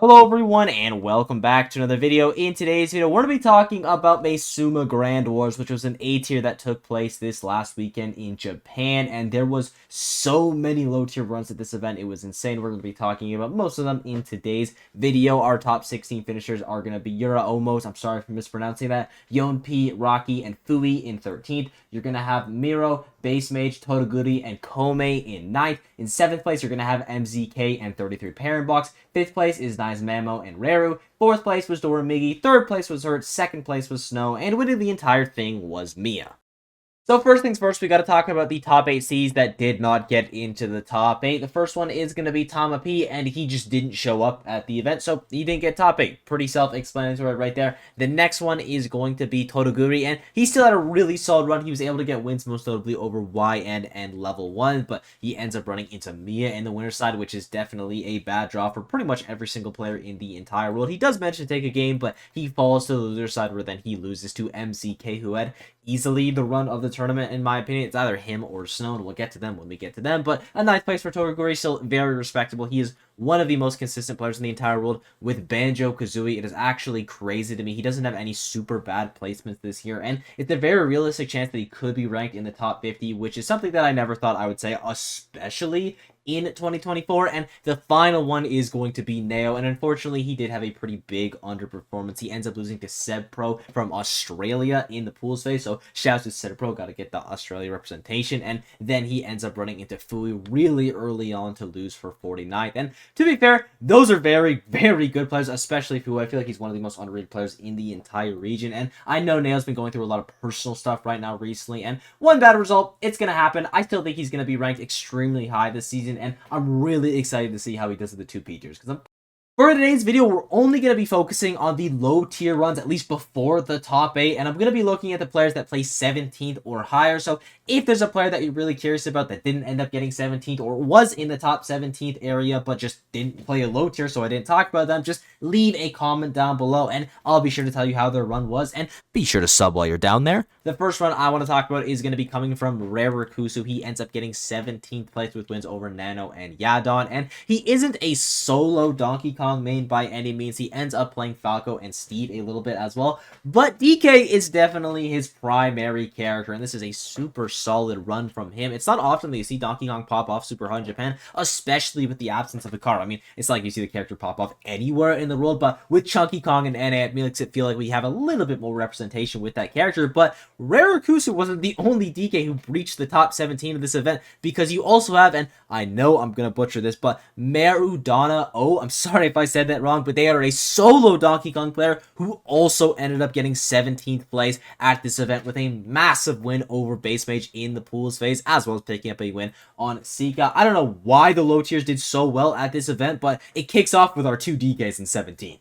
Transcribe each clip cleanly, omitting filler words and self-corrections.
Hello everyone and welcome back to another video. In today's video, we're going to be talking about Maesuma Grand Wars, which was an A tier that took place this last weekend in Japan, and there was so many low tier runs at this event. It was insane. We're going to be talking about most of them in today's video. Our top 16 finishers are going to be Yura Omos, I'm sorry for mispronouncing that, Yonpi, Rocky, and Fui in 13th. You're going to have Miro, Base Mage, Totoguri, and Komei in 9th. In 7th place, you're going to have MZK and 33 Parent Box. 5th place is Mamo and Reru. 4th place was Doramigi. 3rd place was Hurt. 2nd place was Snow. And winning the entire thing was Miya. So first things first, we got to talk about the top 8 Cs that did not get into the top 8. The first one is going to be Tama P, and he just didn't show up at the event, so he didn't get top 8. Pretty self-explanatory right there. The next one is going to be Totoguri, and he still had a really solid run. He was able to get wins, most notably over YN and level 1, but he ends up running into Miya in the winner's side, which is definitely a bad draw for pretty much every single player in the entire world. He does mention to take a game, but he falls to the loser side, where then he loses to MZK, who had easily the run of the tournament, in my opinion. It's either him or Snow, and we'll get to them when we get to them. But a 9th place for Totoguri, still very respectable. He is one of the most consistent players in the entire world with Banjo-Kazooie. It is actually crazy to me. He doesn't have any super bad placements this year, and it's a very realistic chance that he could be ranked in the top 50, which is something that I never thought I would say, especially in 2024. And the final one is going to be Neo, and unfortunately he did have a pretty big underperformance. He ends up losing to Seb Pro from Australia in the pools phase, so shouts to Seb Pro, got to get the Australia representation. And then he ends up running into Fui really early on to lose for 49th. And to be fair, those are very, very good players, especially Fui. I feel like he's one of the most underrated players in the entire region, and I know Neo's been going through a lot of personal stuff right now recently, and one bad result, it's going to happen. I still think he's going to be ranked extremely high this season, and I'm really excited to see how he does at the 2 P tiers, because for today's video, we're only going to be focusing on the low tier runs, at least before the top 8, and I'm going to be looking at the players that play 17th or higher. So if there's a player that you're really curious about that didn't end up getting 17th, or was in the top 17th area but just didn't play a low tier, so I didn't talk about them, just leave a comment down below and I'll be sure to tell you how their run was, and be sure to sub while you're down there. The first run I want to talk about is going to be coming from Rarikusu. He ends up getting 17th place with wins over Nano and Yadon, and he isn't a solo Donkey Kong main by any means. He ends up playing Falco and Steve a little bit as well, but DK is definitely his primary character, and this is a super solid run from him. It's not often that you see Donkey Kong pop off super hard in Japan, especially with the absence of the car. I mean, it's like you see the character pop off anywhere in the world, but with Chunky Kong and NA, it makes it feel like we have a little bit more representation with that character. But Rarikusu wasn't the only DK who breached the top 17 of this event, because you also have, and I know I'm gonna butcher this, but Marudana, I'm sorry if I said that wrong, but they are a solo Donkey Kong player who also ended up getting 17th place at this event with a massive win over Base Mage in the pools phase, as well as picking up a win on Sika. I don't know why the low tiers did so well at this event, but it kicks off with our 2 DKs in 17th.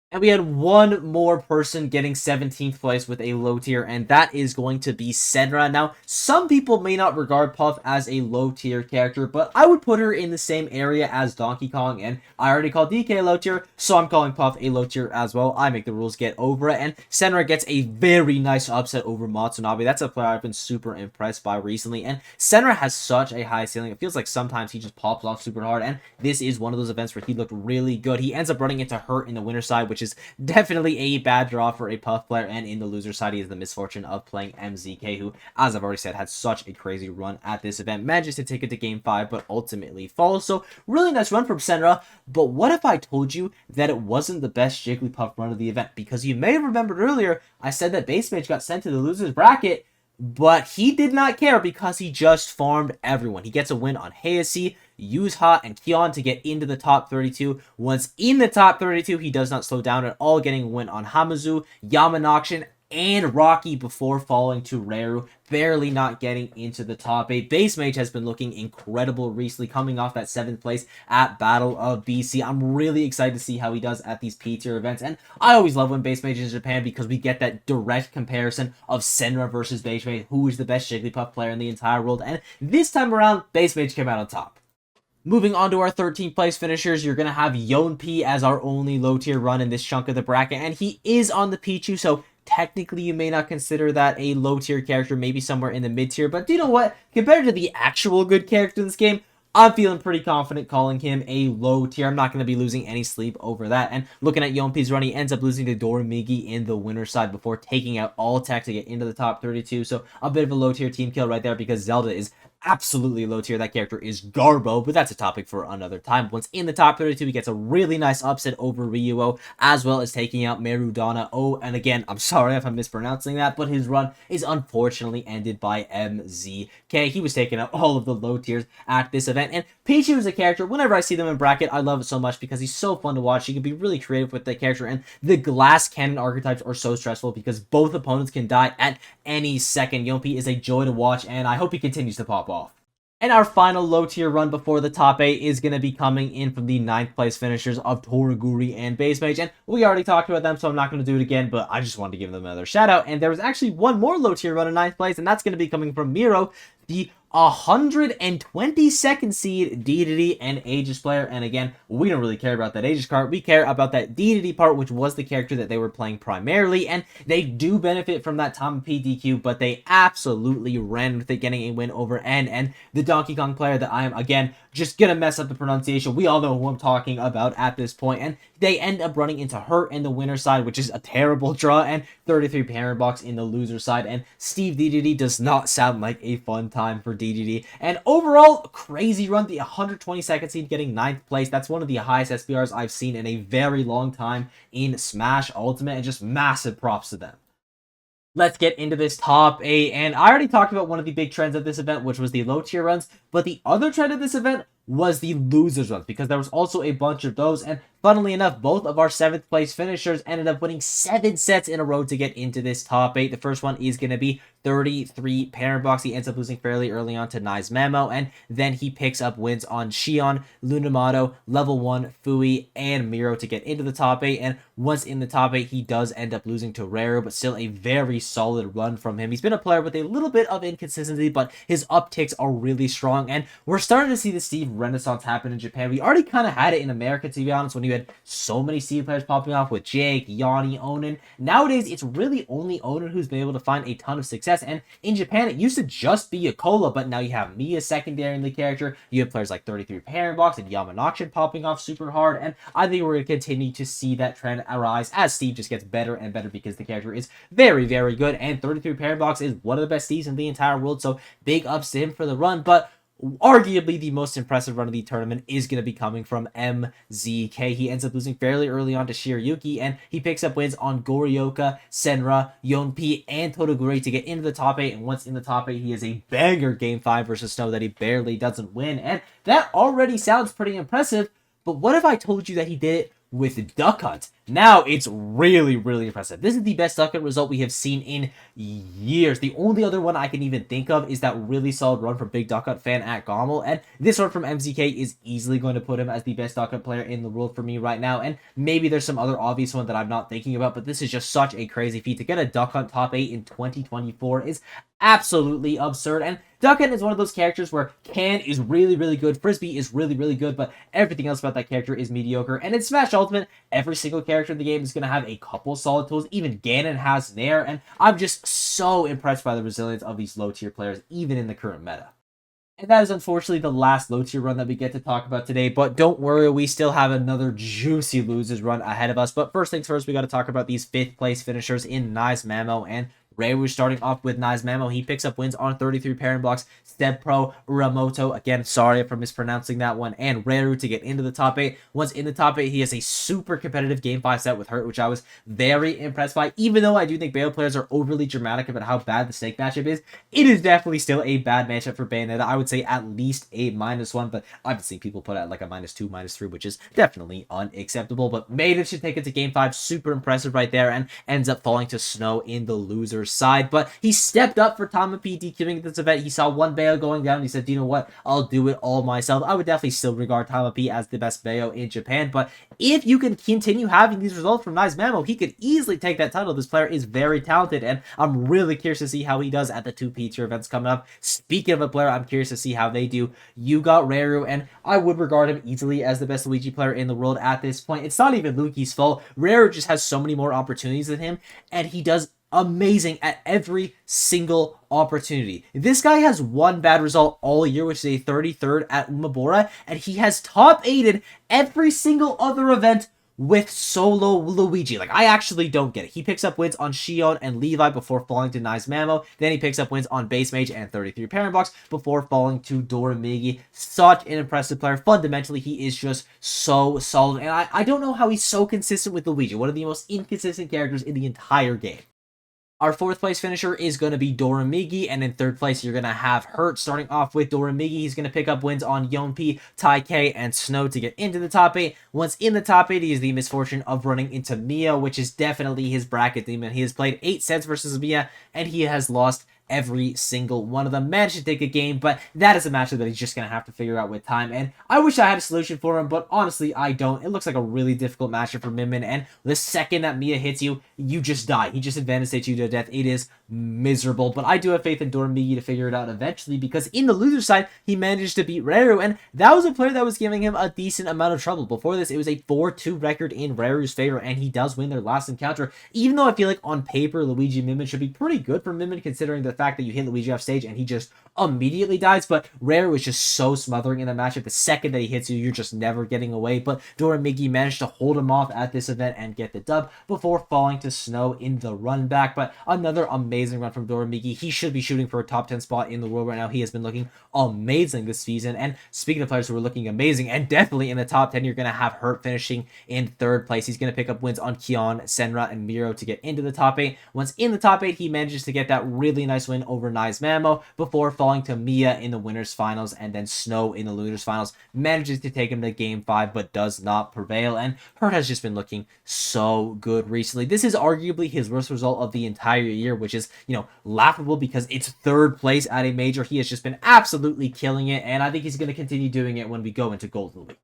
And we had one more person getting 17th place with a low tier, and that is going to be Senra. Now, some people may not regard Puff as a low tier character, but I would put her in the same area as Donkey Kong, and I already called DK low tier, so I'm calling Puff a low tier as well. I make the rules, get over it, and Senra gets a very nice upset over Matsunabe. That's a player I've been super impressed by recently, and Senra has such a high ceiling. It feels like sometimes he just pops off super hard, and this is one of those events where he looked really good. He ends up running into Hurt in the winner's side, which is definitely a bad draw for a Puff player, and in the loser side he has the misfortune of playing MZK, who, as I've already said, had such a crazy run at this event. Manages to take it to game 5, but ultimately falls. So really nice run from Senra. But what if I told you that it wasn't the best Jigglypuff run of the event? Because you may have remembered earlier I said that Base Mage got sent to the loser's bracket, but he did not care because he just farmed everyone. He gets a win on Heiasi, Yuzha, and Kion to get into the top 32. Once in the top 32, he does not slow down at all, getting a win on Hamazu, Yamanakshin, and Rocky before falling to Reru, barely not getting into the top 8. Base Mage has been looking incredible recently, coming off that 7th place at Battle of BC. I'm really excited to see how he does at these P-tier events, and I always love when Base Mage is in Japan because we get that direct comparison of Senra versus Base Mage, who is the best Jigglypuff player in the entire world, and this time around, Base Mage came out on top. Moving on to our 13th place finishers, you're going to have Yonpi as our only low tier run in this chunk of the bracket, and he is on the Pichu, so technically you may not consider that a low tier character, maybe somewhere in the mid tier, but you know what? Compared to the actual good character in this game, I'm feeling pretty confident calling him a low tier. I'm not going to be losing any sleep over that. And looking at Yompi's run, he ends up losing to Doramigi in the winner's side before taking out all tech to get into the top 32. So a bit of a low tier team kill right there because Zelda is absolutely low tier. That character is Garbo, but that's a topic for another time. Once in the top 32, he gets a really nice upset over Ryuo, as well as taking out Merudana. Oh, and again, I'm sorry if I'm mispronouncing that, but his run is unfortunately ended by MZK. He was taking out all of the low tiers at this event. And Pichu is a character, whenever I see them in bracket, I love it so much because he's so fun to watch. He can be really creative with the character, and the glass cannon archetypes are so stressful because both opponents can die at any second. Yompi is a joy to watch, and I hope he continues to pop off. And our final low tier run before the top 8 is going to be coming in from the 9th place finishers of Toraguri and Base Mage. And we already talked about them, so I'm not going to do it again, but I just wanted to give them another shout out. And there was actually one more low tier run in 9th place, and that's going to be coming from Miro, the 122nd seed Dedede and Aegis player. And again, we don't really care about that Aegis card. We care about that Dedede part, which was the character that they were playing primarily. And they do benefit from that Tama P DQ, but they absolutely ran with it, getting a win over N. And the Donkey Kong player that I am, again, just gonna mess up the pronunciation. We all know who I'm talking about at this point. And they end up running into her in the winner side, which is a terrible draw, and 33 parent box in the loser side. And Steve Dedede does not sound like a fun time for Dedede. And overall, crazy run. The 122nd seed getting 9th place. That's one of the highest SPRs I've seen in a very long time in Smash Ultimate, and just massive props to them. Let's get into this top 8, and I already talked about one of the big trends of this event, which was the low tier runs, but the other trend of this event was the losers runs, because there was also a bunch of those, and funnily enough, both of our 7th place finishers ended up winning 7 sets in a row to get into this top 8. The first one is going to be 33 parent box. He ends up losing fairly early on to Nice Memo, and then he picks up wins on Shion, Lunamato, Level 1, Fui, and Miro to get into the top 8, and once in the top 8, he does end up losing to Raru, but still a very solid run from him. He's been a player with a little bit of inconsistency, but his upticks are really strong, and we're starting to see the Steve renaissance happen in Japan. We already kind of had it in America, to be honest, when you had so many Steve players popping off with Jake, Yanni, Onin. Nowadays, it's really only Onin who's been able to find a ton of success, and in Japan, it used to just be Yakola, but now you have Miya secondary in the character. You have players like 33 Parent Box and Yamanakshin popping off super hard, and I think we're going to continue to see that trend arise as Steve just gets better and better because the character is very, very good, and 33 Parent Box is one of the best Steves in the entire world, so big ups to him for the run. But arguably the most impressive run of the tournament is going to be coming from MZK. He ends up losing fairly early on to Shiryuki, and he picks up wins on Goryoka, Senra, Yonpi, and Totoguri to get into the top 8, and once in the top 8, he has a banger Game 5 versus Snow that he barely doesn't win, and that already sounds pretty impressive, but what if I told you that he did it with Duck Hunt? Now it's really, really impressive. This is the best Duck Hunt result we have seen in years. The only other one I can even think of is that really solid run from Big Duck Hunt fan at Gommel, and this one from MZK is easily going to put him as the best Duck Hunt player in the world for me right now, and maybe there's some other obvious one that I'm not thinking about, but this is just such a crazy feat. To get a Duck Hunt top 8 in 2024 is absolutely absurd, and Duck Hunt is one of those characters where Can is really, really good, Frisbee is really, really good, but everything else about that character is mediocre, and in Smash Ultimate, every single character in the game is going to have a couple solid tools. Even Ganon has Nair, and I'm just so impressed by the resilience of these low-tier players, even in the current meta. And that is unfortunately the last low-tier run that we get to talk about today, but don't worry, we still have another juicy losers run ahead of us. But first things first, we got to talk about these 5th place finishers in Nice Mamo and Rayu. Starting off with Nice Mamo, he picks up wins on 33 parent blocks, Steb Pro, Uramoto, again, sorry for mispronouncing that one, and Rayu to get into the top 8. Once in the top 8, he has a super competitive Game 5 set with Hurt, which I was very impressed by. Even though I do think Bayo players are overly dramatic about how bad the Snake matchup is, it is definitely still a bad matchup for Bayonetta. I would say at least a -1, but I've seen people put at like a -2, -3, which is definitely unacceptable. But Maiden should take it to Game 5, super impressive right there, and ends up falling to Snow in the loser's side. But he stepped up for Tama P DQing this event. He saw one Bayo going down. He said, you know what? I'll do it all myself. I would definitely still regard Tama P as the best Bayo in Japan. But if you can continue having these results from Nice Mamo, he could easily take that title. This player is very talented, and I'm really curious to see how he does at the 2P tier events coming up. Speaking of a player, I'm curious to see how they do. You got Raru, and I would regard him easily as the best Luigi player in the world at this point. It's not even Luigi's fault. Raru just has so many more opportunities than him, and he does amazing at every single opportunity. This guy has one bad result all year, which is a 33rd at Umabora, and he has top 8'd every single other event with solo Luigi. Like, I actually don't get it. He picks up wins on Shion and Levi before falling to Nice Mamo. Then he picks up wins on Base Mage and 33 Parent Box before falling to Doramigi. Such an impressive player. Fundamentally, he is just so solid. And I don't know how he's so consistent with Luigi. One of the most inconsistent characters in the entire game. Our 4th place finisher is going to be Doramigi, and in 3rd place, you're going to have Hurt. Starting off with Doramigi, he's going to pick up wins on Yonpi, Tai K, and Snow to get into the top 8. Once in the top 8, he has the misfortune of running into Miya, which is definitely his bracket demon. He has played 8 sets versus Miya, and he has lost every single one of them. Managed to take a game, but that is a matchup that he's just going to have to figure out with time, and I wish I had a solution for him, but honestly, I don't. It looks like a really difficult matchup for Min Min, and the second that Miya hits you, you just die. He just advantage states you to death. It is miserable, but I do have faith in Doramigi to figure it out eventually, because in the loser side, he managed to beat Reru, and that was a player that was giving him a decent amount of trouble. Before this, it was a 4-2 record in Reru's favor, and he does win their last encounter, even though I feel like on paper, Luigi Min Min should be pretty good for Min Min, considering the fact that you hit Luigi off stage and he just immediately dies, but Rare was just so smothering in the matchup. The second that he hits you, you're just never getting away, but Doramigi managed to hold him off at this event and get the dub before falling to Snow in the run back. But another amazing run from Doramigi. He should be shooting for a top 10 spot in the world right now. He has been looking amazing this season, and speaking of players who are looking amazing and definitely in the top 10, you're going to have Hurt finishing in 3rd place. He's going to pick up wins on Kion, Senra, and Miro to get into the top 8. Once in the top 8, he manages to get that really nice win over Nice Mamo before falling to Miya in the winners finals, and then Snow in the losers finals. Manages to take him to game 5, but does not prevail, and Hurt has just been looking so good recently. This is arguably his worst result of the entire year, which is, laughable because it's 3rd place at a major. He has just been absolutely killing it, and I think he's going to continue doing it when we go into Golden League.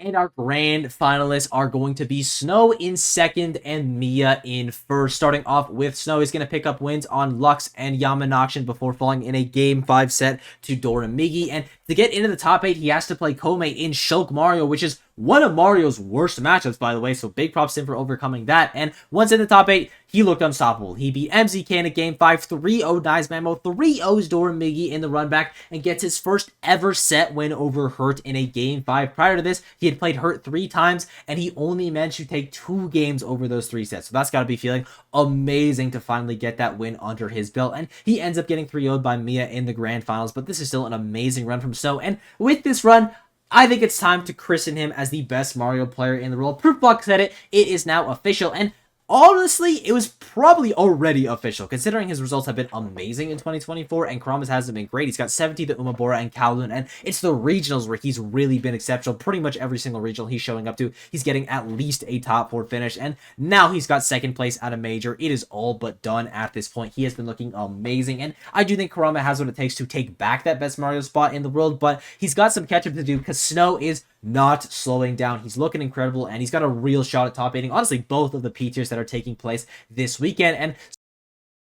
And our grand finalists are going to be Snow in 2nd and Miya in 1st. Starting off with Snow, he's going to pick up wins on Lux and Yamanakshin before falling in a game 5 set to Doramigi. And to get into the top 8, he has to play Komei in Shulk Mario, which is one of Mario's worst matchups, by the way, so big props to him for overcoming that. And once in the top 8, he looked unstoppable. He beat MZK in a game 5, 3-0 Nice Mamo, 3-0s Doramigi in the run back, and gets his first ever set win over Hurt in a game 5. Prior to this, he had played Hurt 3 times, and he only managed to take 2 games over those 3 sets. So that's got to be feeling amazing to finally get that win under his belt. And he ends up getting 3-0'd by Miya in the grand finals, but this is still an amazing run from Snow. And with this run, I think it's time to christen him as the best Mario player in the world. Proofblock said it. It is now official, and honestly, it was probably already official, considering his results have been amazing in 2024, and Kurama's hasn't been great. He's got 17th at Umabora and Kowloon, and it's the regionals where he's really been exceptional. Pretty much every single regional he's showing up to, he's getting at least a top 4 finish, and now he's got 2nd place at a major. It is all but done at this point. He has been looking amazing, and I do think Kurama has what it takes to take back that best Mario spot in the world, but he's got some catch-up to do because Snow is not slowing down. He's looking incredible, and he's got a real shot at top 8ing, honestly, both of the P tiers that are taking place this weekend. And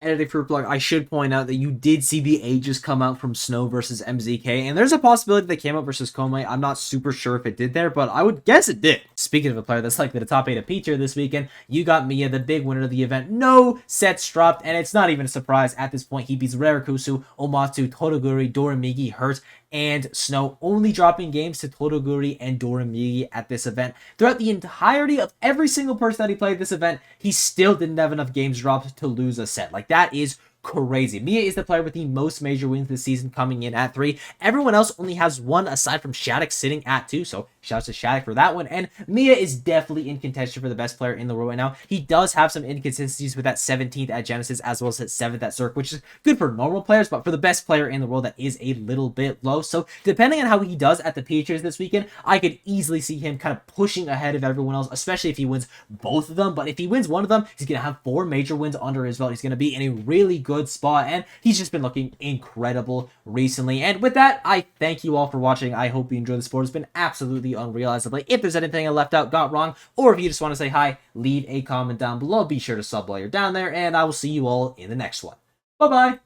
editing fruit blog, I should point out that you did see the ages come out from Snow versus MZK, and there's a possibility they came out versus Komei. I'm not super sure if it did there, but I would guess it did. Speaking of a player that's likely the top 8 of P tier this weekend, you got Miya, the big winner of the event. No sets dropped, and it's not even a surprise at this point. He beats Rarikusu, Omatsu, Totoguri, Doramigi, Hurt, and Snow, only dropping games to Totoguri and Doramigi at this event. Throughout the entirety of every single person that he played this event, he still didn't have enough games dropped to lose a set. Like, that is crazy. Miya is the player with the most major wins this season, coming in at 3. Everyone else only has 1 aside from Shattuck sitting at 2, so shouts to Shattuck for that one. And Miya is definitely in contention for the best player in the world right now. He does have some inconsistencies with that 17th at Genesis as well as that 7th at Cirque, which is good for normal players, but for the best player in the world, that is a little bit low. So depending on how he does at the Patriots this weekend, I could easily see him kind of pushing ahead of everyone else, especially if he wins both of them. But if he wins one of them, he's going to have 4 major wins under his belt. He's going to be in a really good spot, and he's just been looking incredible recently. And with that, I thank you all for watching. I hope you enjoyed the sport. It's been absolutely unreal as of late. If there's anything I left out, got wrong, or if you just want to say hi, leave a comment down below. Be sure to sub while you're down there, and I will see you all in the next one. Bye-bye!